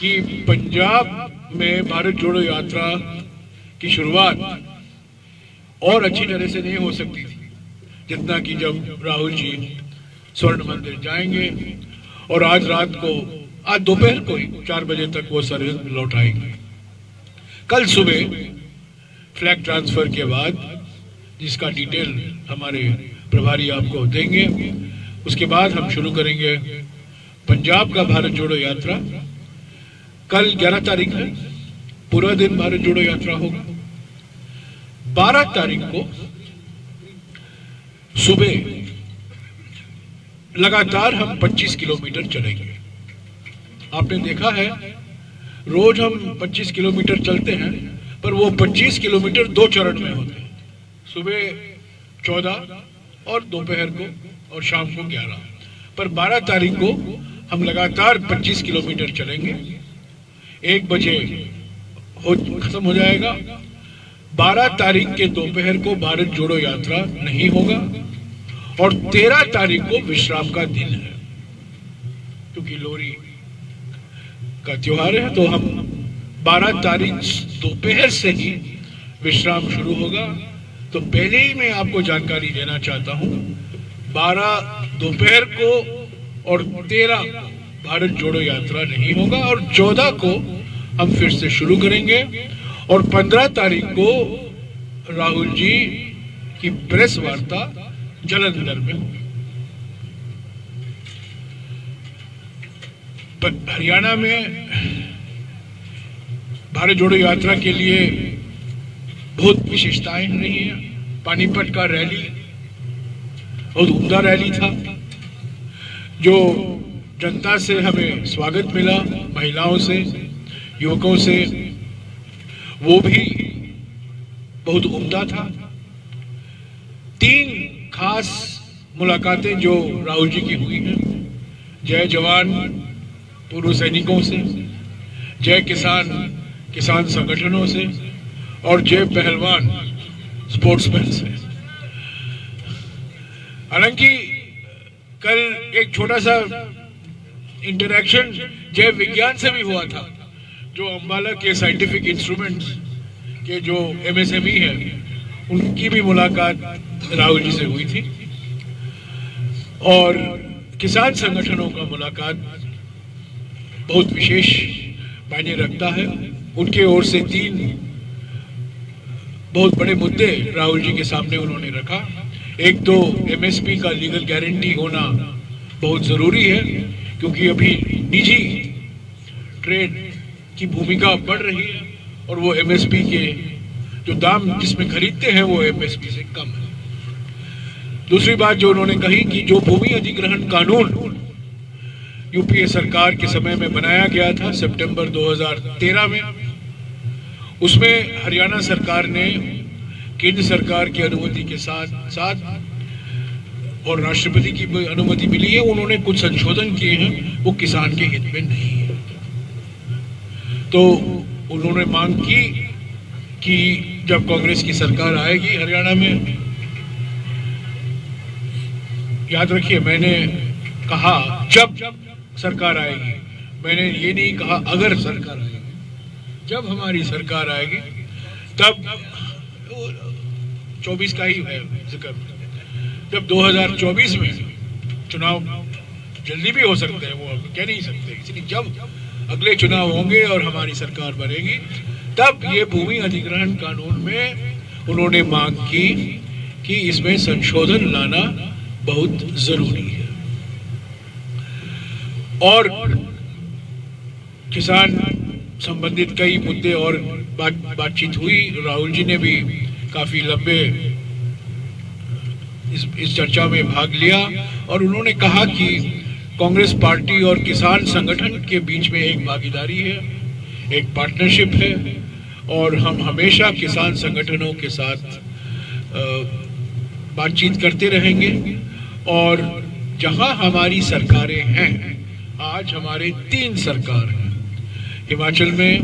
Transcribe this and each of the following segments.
कि पंजाब में भारत जोड़ो यात्रा की शुरुआत और अच्छी तरह से नहीं हो सकती थी जितना कि जब राहुल जी स्वर्ण मंदिर जाएंगे और आज दोपहर को ही 4 बजे तक वो सर्विस लौट आएंगे। कल सुबह फ्लैग ट्रांसफर के बाद, जिसका डिटेल हमारे प्रभारी आपको देंगे, उसके बाद हम शुरू करेंगे पंजाब का भारत जोड़ो यात्रा। कल 11 तारीख है, पूरा दिन भारत जोड़ो यात्रा होगा। 12 तारीख को सुबह लगातार हम 25 किलोमीटर चलेंगे। आपने देखा है रोज हम 25 किलोमीटर चलते हैं, पर वो 25 किलोमीटर 2 चरण में होते हैं, सुबह 14 और दोपहर को और शाम को 11। पर 12 तारीख को हम लगातार 25 किलोमीटर चलेंगे। 1 बजे खत्म हो जाएगा। 12 तारीख के दोपहर को भारत जोड़ो यात्रा नहीं होगा और 13 तारीख को विश्राम का दिन है, क्योंकि लोहड़ी का त्योहार है। तो हम 12 तारीख दोपहर से ही विश्राम शुरू होगा। तो पहले ही मैं आपको जानकारी देना चाहता हूं, 12 दोपहर को और 13 भारत जोड़ो यात्रा नहीं होगा और 14 को हम फिर से शुरू करेंगे और 15 तारीख को राहुल जी की प्रेस वार्ता जालंधर में होगी। हरियाणा में भारत जोड़ो यात्रा के लिए बहुत विशेषताएं रही हैं। पानीपत का रैली बहुत उम्दा रैली था, जो जनता से हमें स्वागत मिला, महिलाओं से, युवकों से, वो भी बहुत उम्दा था। 3 खास मुलाकातें जो राहुल जी की हुई हैं, जय जवान पूर्व सैनिकों से, जय किसान संगठनों से और जय पहलवान स्पोर्ट्समैन से। हालांकि कल एक छोटा सा इंटरैक्शन जय विज्ञान से भी हुआ था, जो अंबाला के साइंटिफिक इंस्ट्रूमेंट्स के जो MSME है, उनकी भी मुलाकात राहुल जी से हुई थी। और किसान संगठनों का मुलाकात बहुत विशेष मायने रखता है। उनके ओर से 3 बहुत बड़े मुद्दे राहुल जी के सामने उन्होंने रखा। एक तो MSP का लीगल गारंटी होना बहुत जरूरी है, क्योंकि अभी निजी ट्रेड की भूमिका बढ़ रही है और वो MSP के जो दाम जिसमें खरीदते हैं वो MSP से कम है। दूसरी बात जो उन्होंने कही कि जो भूमि अधिग्रहण कानून यूपीए सरकार के समय में बनाया गया था सितंबर 2013 में, उसमें हरियाणा सरकार ने केंद्र सरकार की अनुमति के साथ और राष्ट्रपति की भी अनुमति मिली है, उन्होंने कुछ संशोधन किए हैं, वो किसान के हित में नहीं है। तो उन्होंने मांग की कि जब कांग्रेस की सरकार आएगी हरियाणा में, याद रखिए मैंने कहा जब सरकार आएगी, मैंने ये नहीं कहा अगर सरकार आएगी, जब हमारी सरकार आएगी तब 24 का ही है जिक्र, जब 2024 में चुनाव जल्दी भी हो सकते हैं, वो अब कह नहीं सकते, इसलिए जब अगले चुनाव होंगे और हमारी सरकार बनेगी तब ये भूमि अधिग्रहण कानून में उन्होंने मांग की कि इसमें संशोधन लाना बहुत जरूरी है। और किसान संबंधित कई मुद्दे और बातचीत हुई। राहुल जी ने भी काफी लंबे इस चर्चा में भाग लिया और उन्होंने कहा कि कांग्रेस पार्टी और किसान संगठन के बीच में एक भागीदारी है, एक पार्टनरशिप है और हम हमेशा किसान संगठनों के साथ बातचीत करते रहेंगे। और जहां हमारी सरकारें हैं, आज हमारे 3 सरकार हैं, हिमाचल में,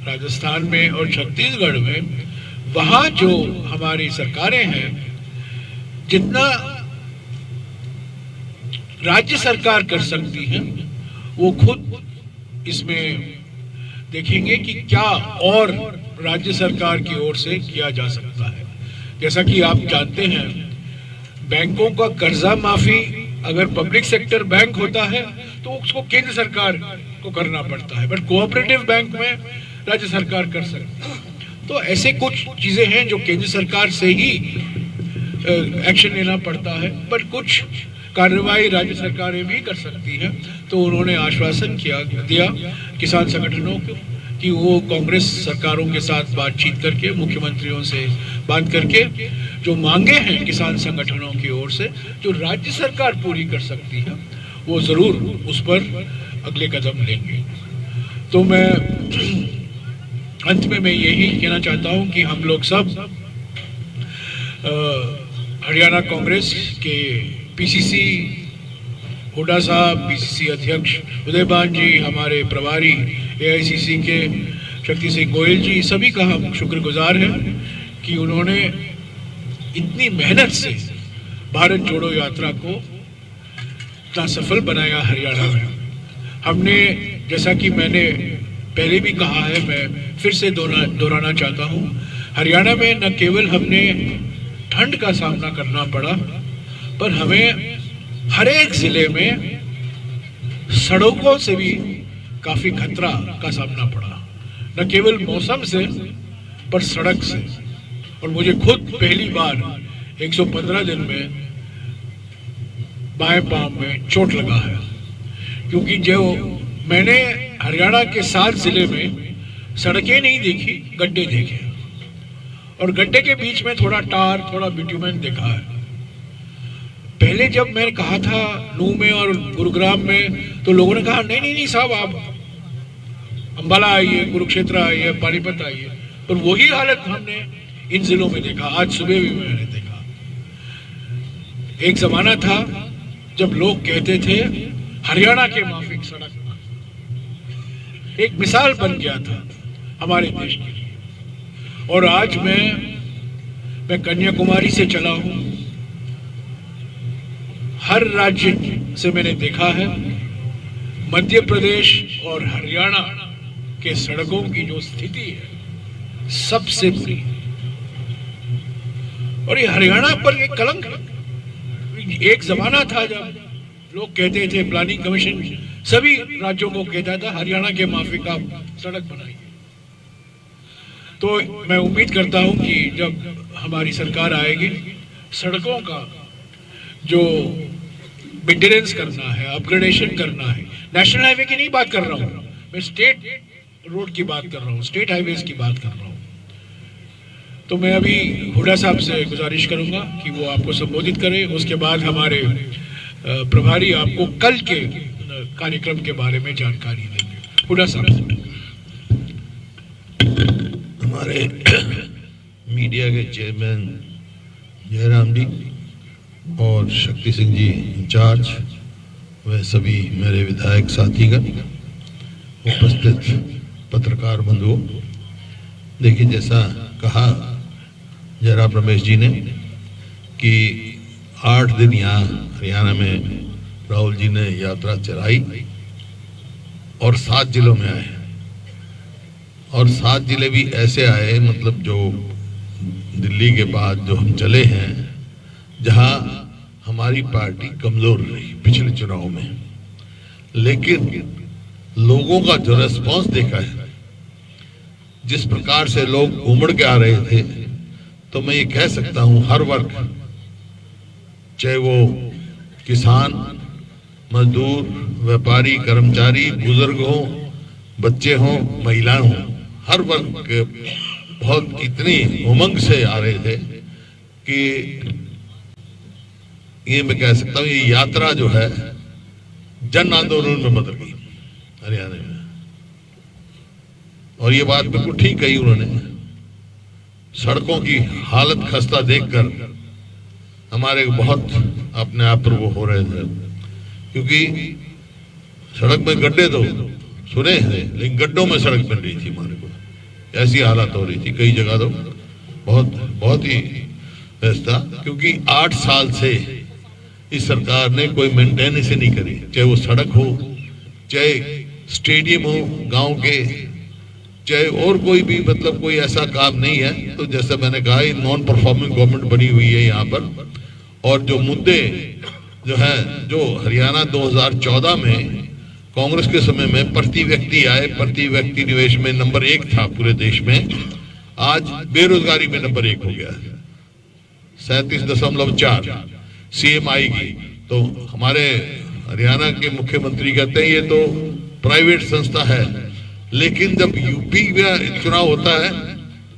राजस्थान में और छत्तीसगढ़ में, वहां जो हमारी सरकारें हैं, जितना राज्य सरकार कर सकती है वो खुद इसमें देखेंगे कि क्या और राज्य सरकार की ओर से किया जा सकता है। जैसा कि आप जानते हैं, बैंकों का कर्जा माफी अगर पब्लिक सेक्टर बैंक होता है तो उसको केंद्र सरकार को करना पड़ता है, बट कोऑपरेटिव बैंक में राज्य सरकार कर सकती है। तो ऐसे कुछ चीजें हैं जो केंद्र सरकार से ही एक्शन लेना पड़ता है, बट कुछ कार्रवाई राज्य सरकारें भी कर सकती हैं। तो उन्होंने आश्वासन दिया किसान संगठनों को कि वो कांग्रेस सरकारों के साथ बातचीत करके, मुख्यमंत्रियों से बात करके जो मांगे हैं किसान संगठनों की ओर से, जो राज्य सरकार पूरी कर सकती है, वो जरूर उस पर अगले कदम लेंगे। तो मैं अंत में यही कहना चाहता हूं कि हम लोग सब हरियाणा कांग्रेस के पीसीसी हुड्डा साहब, पीसीसी अध्यक्ष उदयभान जी, हमारे प्रभारी एआईसीसी के शक्ति सिंह गोयल जी, सभी का हम शुक्रगुजार हैं कि उन्होंने इतनी मेहनत से भारत जोड़ो यात्रा को इतना सफल बनाया हरियाणा में। हमने, जैसा कि मैंने पहले भी कहा है, मैं फिर से दोहराना चाहता हूँ, हरियाणा में न केवल हमने ठंड का सामना करना पड़ा, पर हमें हर एक जिले में सड़कों से भी काफी खतरा का सामना पड़ा, न केवल मौसम से पर सड़क से। और मुझे खुद पहली बार 115 दिन में बाएं पांव में चोट लगा है, क्योंकि जो मैंने हरियाणा के 7 जिले में सड़कें नहीं देखी, गड्ढे देखे, और गड्ढे के बीच में थोड़ा टार, थोड़ा बिट्यूमेन देखा है। पहले जब मैंने कहा था नूह में और गुरुग्राम में, तो लोगों ने कहा नहीं नहीं नहीं साहब, आप अंबाला आइए, कुरुक्षेत्र आइए, पानीपत आइए। पर वही हालत हमने इन जिलों में देखा। आज सुबह भी मैंने देखा। एक जमाना था जब लोग कहते थे हरियाणा के माफिक सड़क, एक मिसाल बन गया था हमारे देश के लिए। और आज मैं कन्याकुमारी से चला हूं, हर राज्य से मैंने देखा है, मध्य प्रदेश और हरियाणा के सड़कों की जो स्थिति है सबसे बुरी है। और ये हरियाणा पर ये कलंक है। एक जमाना था जब लोग कहते थे, प्लानिंग कमीशन सभी राज्यों को कहता था हरियाणा के माफिक आप सड़क बनाइए। तो मैं उम्मीद करता हूं कि जब हमारी सरकार आएगी, सड़कों का जो मेंटेनेंस करना है, अपग्रेडेशन करना है, नेशनल हाईवे की नहीं बात कर रहा हूं मैं, स्टेट रोड की बात कर रहा हूं, स्टेट हाईवेज की बात कर रहा हूं। तो मैं अभी हुड्डा साहब से गुजारिश करूंगा कि वो आपको संबोधित करें। उसके बाद हमारे प्रभारी आपको कल के कार्यक्रम के बारे में जानकारी देंगे। हुड्डा साहब। हमारे मीडिया के चेयरमैन जयराम जी और शक्ति सिंह जी इंचार्ज, वह सभी मेरे विधायक साथीगण, उपस्थित पत्रकार बंधुओं, देखिए जैसा कहा जयराम रमेश जी ने कि 8 दिन यहाँ हरियाणा में राहुल जी ने यात्रा चलाई और 7 जिलों में आए, और 7 जिले भी ऐसे आए, मतलब जो दिल्ली के बाद जो हम चले हैं, जहां हमारी पार्टी कमजोर रही पिछले चुनाव में, लेकिन लोगों का जो रेस्पॉन्स देखा है, जिस प्रकार से लोग उमड़ के आ रहे थे, तो मैं ये कह सकता हूं हर वर्ग, चाहे वो किसान, मजदूर, व्यापारी, कर्मचारी, बुजुर्ग हो, बच्चे हों, महिलाएं हों, हर वर्ग बहुत इतनी उमंग से आ रहे थे कि ये मैं कह सकता हूं ये यात्रा जो है जन आंदोलन में बदल गई हरियाणा में। और ये बात बिल्कुल ठीक कही उन्होंने। सड़कों की हालत खस्ता देखकर हमारे बहुत अपने आप पर वो हो रहे थे, क्योंकि सड़क में गड्ढे तो सुने हैं, लेकिन गड्ढों में सड़क बन रही थी हमारे को, ऐसी हालत हो रही थी कई जगह तो बहुत ही व्यवस्था, क्योंकि 8 साल से इस सरकार ने कोई मेंटेनेंस नहीं करी, चाहे वो सड़क हो, चाहे स्टेडियम हो गांव के, चाहे और कोई भी मतलब कोई ऐसा काम नहीं है। तो जैसे मैंने कहा, ये नॉन परफॉर्मिंग गवर्नमेंट बनी हुई है यहाँ पर। और जो मुद्दे जो है, जो हरियाणा 2014 में कांग्रेस के समय में प्रति व्यक्ति आय, प्रति व्यक्ति निवेश में नंबर 1 था पूरे देश में, आज बेरोजगारी में नंबर 1 हो गया है, 37.4 CMI की। तो हमारे हरियाणा के मुख्यमंत्री कहते हैं ये तो प्राइवेट संस्था है, लेकिन जब यूपी में चुनाव होता है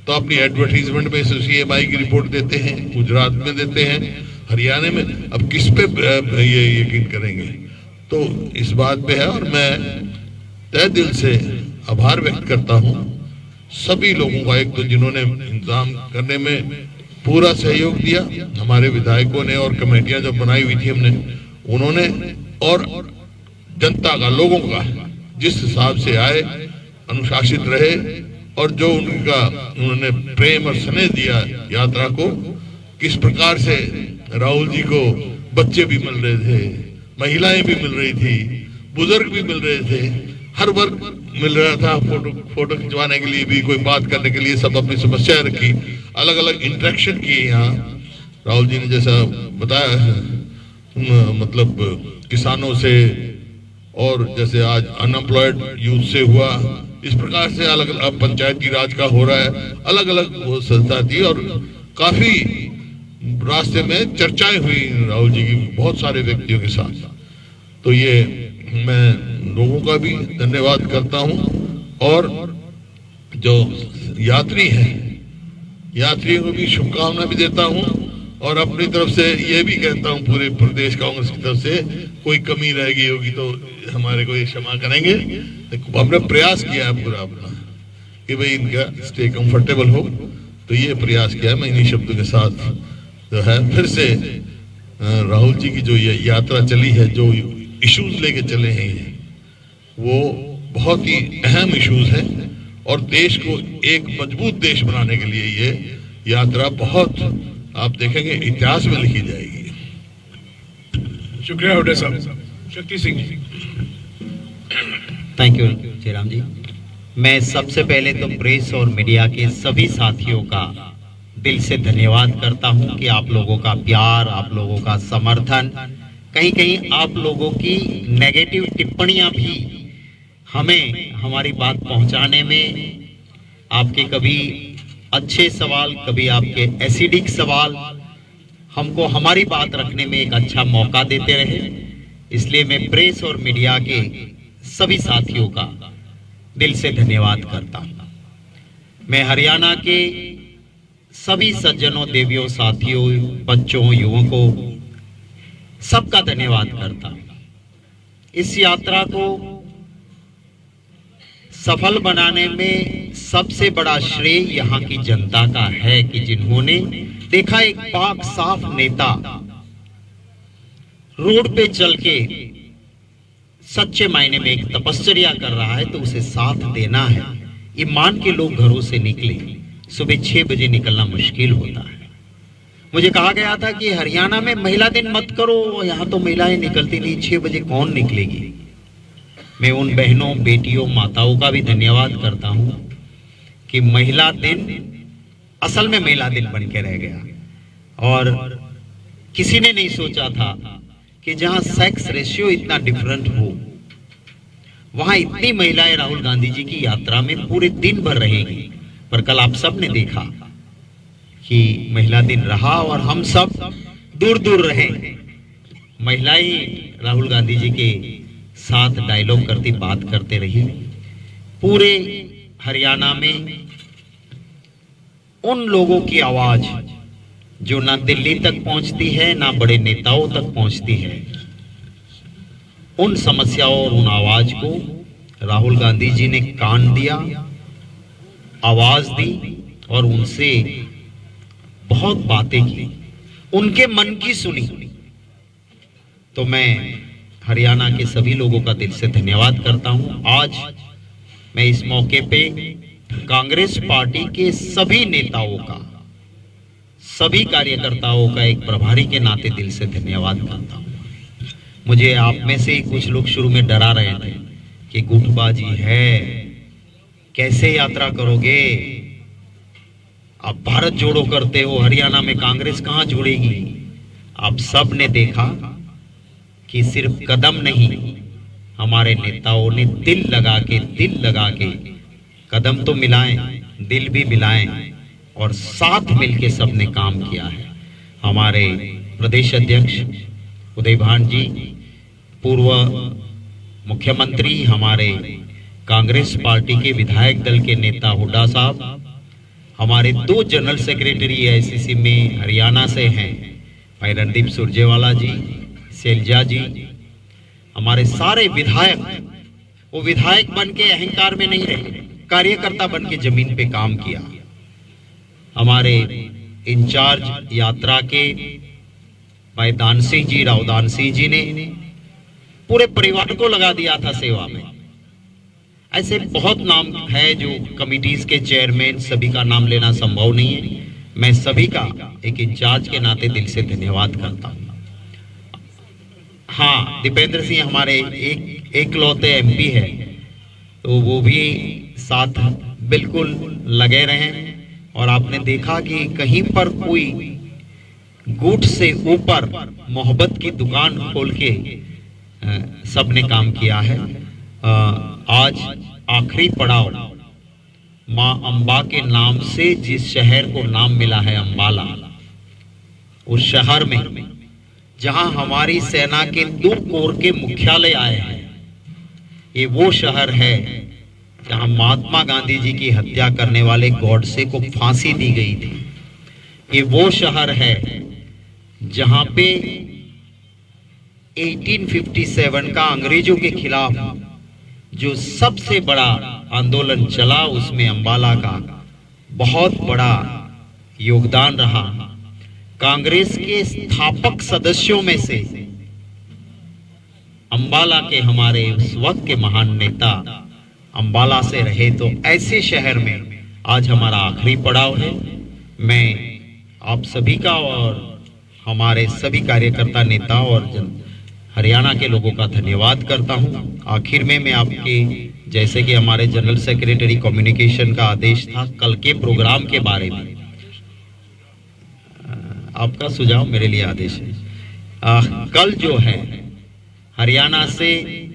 तो अपनी एडवर्टीजमेंट में CMI की रिपोर्ट देते हैं, गुजरात में देते हैं, हरियाणा में। अब किस पे ये यकीन करेंगे? तो इस बात पे है। और मैं तहे दिल से आभार व्यक्त करता हूँ सभी लोगों का, एक तो जिन्होंने इंतजाम करने में पूरा सहयोग दिया, हमारे विधायकों ने, और कमेटियां जब बनाई हुई थी हमने, उन्होंने, और जनता का, लोगों का जिस हिसाब से आए, अनुशासित रहे, और जो उन्होंने प्रेम और स्नेह दिया यात्रा को। किस प्रकार से राहुल जी को बच्चे भी मिल रहे थे, महिलाएं भी मिल रही थी, बुजुर्ग भी मिल रहे थे, हर वर्ग मिल रहा था। फोटो खिंचवाने के लिए भी, कोई बात करने के लिए, सब अपनी समस्याएं रखी, अलग अलग इंटरेक्शन किए। यहाँ राहुल जी ने जैसा बताया, मतलब किसानों से, और जैसे आज अनएम्प्लॉयड यूथ से हुआ, इस प्रकार से अलग अलग पंचायती राज का हो रहा है, अलग अलग वो संस्था थी। और काफी रास्ते में चर्चाएं हुई राहुल जी की बहुत सारे व्यक्तियों के साथ। तो ये मैं लोगों का भी धन्यवाद करता हूं, और जो यात्री हैं, यात्रियों को भी शुभकामना भी देता हूं, और अपनी तरफ से ये भी कहता हूं पूरे प्रदेश कांग्रेस की तरफ से, कोई कमी रह गई होगी तो हमारे को ये क्षमा करेंगे। हमने प्रयास किया है पूरा अपना कि भाई इनका स्टे कंफर्टेबल हो, तो ये प्रयास किया है। मैं इन्हीं शब्दों के साथ जो है फिर से राहुल जी की जो ये यात्रा चली है, जो इश्यूज लेके चले हैं, वो बहुत ही अहम इश्यूज हैं, और देश को एक मजबूत देश बनाने के लिए ये यात्रा बहुत, आप देखेंगे, इतिहास में लिखी जाएगी। शुक्रिया हुड्डा साहब। शक्ति सिंह जी। थैंक यू जयराम जी। मैं सबसे पहले तो प्रेस और मीडिया के सभी साथियों का दिल से धन्यवाद करता हूं कि आप लोगों का प्यार, आप लोगों का समर्थन, कहीं कहीं आप लोगों की नेगेटिव टिप्पणियां भी हमें हमारी बात पहुंचाने में, आपके कभी अच्छे सवाल, कभी आपके एसिडिक सवाल हमको हमारी बात रखने में एक अच्छा मौका देते रहे। इसलिए मैं प्रेस और मीडिया के सभी साथियों का दिल से धन्यवाद करता हूं। मैं हरियाणा के सभी सज्जनों, देवियों, साथियों, बच्चों, युवकों, सबका धन्यवाद करता हूं। इस यात्रा को सफल बनाने में सबसे बड़ा श्रेय यहाँ की जनता का है कि जिन्होंने देखा एक पाक साफ नेता रोड पे चल के सच्चे मायने में एक तपस्या कर रहा है, तो उसे साथ देना है। ये मान के लोग घरों से निकले, सुबह 6 बजे निकलना मुश्किल होता है। मुझे कहा गया था कि हरियाणा में महिला दिन मत करो, यहाँ तो महिलाएं निकलती नहीं, 6 बजे कौन निकलेगी। मैं उन बहनों, बेटियों, माताओं का भी धन्यवाद करता हूं कि महिला दिन असल में महिला दिन बन के रह गया। और किसी ने नहीं सोचा था कि जहां सेक्स रेशियो इतना डिफरेंट हो, वहां इतनी महिलाएं राहुल गांधी जी की यात्रा में पूरे दिन भर रहेगी। पर कल आप सब ने देखा कि महिला दिन रहा और हम सब दूर दूर रहे। महिलाएं राहुल गांधी जी के साथ डायलॉग करती, बात करते रही। पूरे हरियाणा में उन लोगों की आवाज जो ना दिल्ली तक पहुंचती है, ना बड़े नेताओं तक पहुंचती है, उन समस्याओं और उन आवाज को राहुल गांधी जी ने कान दिया, आवाज दी और उनसे बहुत बातें की, उनके मन की सुनी। तो मैं हरियाणा के सभी लोगों का दिल से धन्यवाद करता हूं। आज मैं इस मौके पे कांग्रेस पार्टी के सभी नेताओं का, सभी कार्यकर्ताओं का एक प्रभारी के नाते दिल से धन्यवाद करता हूं। मुझे आप में से कुछ लोग शुरू में डरा रहे थे कि गुटबाजी है, कैसे यात्रा करोगे? आप भारत जोड़ो करते हो, हरियाणा में कांग्रेस कहां जुड़ेगी? आप सब ने देखा कि सिर्फ कदम नहीं, हमारे नेताओं ने दिल लगा के कदम तो मिलाएं, दिल भी मिलाएं और साथ मिलके सबने काम किया है। हमारे प्रदेश अध्यक्ष उदय भान जी, पूर्व मुख्यमंत्री, हमारे कांग्रेस पार्टी के विधायक दल के नेता हुड्डा साहब, हमारे 2 जनरल सेक्रेटरी एआईसीसी में हरियाणा से हैं, भाई रणदीप सुरजेवाला जी, शैलजा जी, हमारे सारे विधायक, वो विधायक बन के अहंकार में नहीं रहे, कार्यकर्ता बन के जमीन पे काम किया। हमारे इंचार्ज यात्रा के भाई दान सिंह जी, राव दान सिंह जी ने पूरे परिवार को लगा दिया था सेवा में। ऐसे बहुत नाम है जो कमिटीज के चेयरमैन, सभी का नाम लेना संभव नहीं है। मैं सभी का एक इंचार्ज के नाते दिल से धन्यवाद करता हूं। हाँ, दीपेंद्र सिंह हमारे एकलौते एमपी है, तो वो भी साथ बिल्कुल लगे रहे और आपने देखा कि कहीं पर कोई गुट से ऊपर मोहब्बत की दुकान खोल के सबने काम किया है। आज आखिरी पड़ाव मां अंबा के नाम से जिस शहर को नाम मिला है अंबाला, उस शहर में जहां हमारी सेना के 2 कोर के मुख्यालय आए हैं, ये वो शहर है जहां महात्मा गांधी जी की हत्या करने वाले गॉडसे को फांसी दी गई थी। ये वो शहर है जहां पे 1857 का अंग्रेजों के खिलाफ जो सबसे बड़ा आंदोलन चला, उसमें अंबाला का बहुत बड़ा योगदान रहा। कांग्रेस के स्थापक सदस्यों में से अंबाला के हमारे उस वक्त के महान नेता अंबाला से रहे, तो ऐसे शहर में आज हमारा आखिरी पड़ाव है। मैं आप सभी का और हमारे सभी कार्यकर्ता, नेता और हरियाणा के लोगों का धन्यवाद करता हूं। आखिर में मैं आपके, जैसे कि हमारे जनरल सेक्रेटरी कम्युनिकेशन का आदेश था कल के प्रोग्राम के बारे में, आपका सुझाव मेरे लिए आदेश है। कल जो है हरियाणा से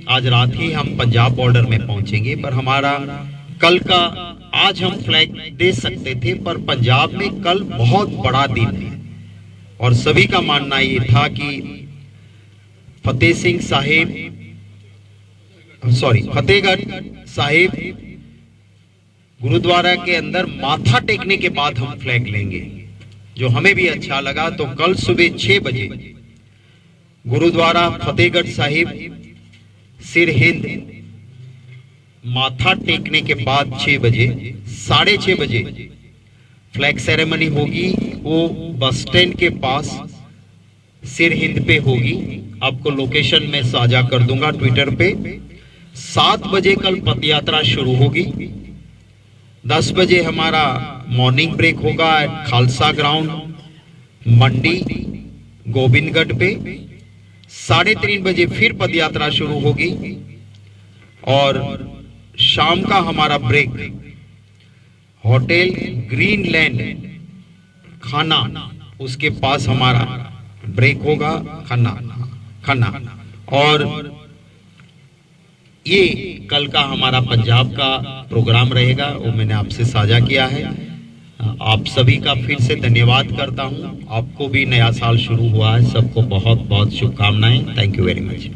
आज रात ही हम पंजाब बॉर्डर में पहुंचेंगे, पर हमारा कल का, आज हम फ्लैग दे सकते थे, पर पंजाब में कल बहुत बड़ा दिन है और सभी का मानना ये था कि फतेहगढ़ साहिब गुरुद्वारा के अंदर माथा टेकने के बाद हम फ्लैग लेंगे, जो हमें भी अच्छा लगा। तो कल सुबह 6 बजे गुरुद्वारा फतेहगढ़ साहिब सिर हिंद माथा टेकने के बाद 6 बजे, 6:30 बजे फ्लैग सेरेमनी होगी। वो बस स्टैंड के पास सिर हिंद पे होगी, आपको लोकेशन में साझा कर दूंगा ट्विटर पे। 7 बजे कल पदयात्रा शुरू होगी। 10 बजे हमारा मॉर्निंग ब्रेक होगा खालसा ग्राउंड मंडी गोविंदगढ़ पे। 3:30 बजे फिर पदयात्रा शुरू होगी और शाम का हमारा ब्रेक होटल ग्रीनलैंड खाना, उसके पास हमारा ब्रेक होगा खाना। और ये कल का हमारा पंजाब का प्रोग्राम रहेगा, वो मैंने आपसे साझा किया है। आप सभी का फिर से धन्यवाद करता हूं। आपको भी नया साल शुरू हुआ है, सबको बहुत बहुत शुभकामनाएं। Thank you very much.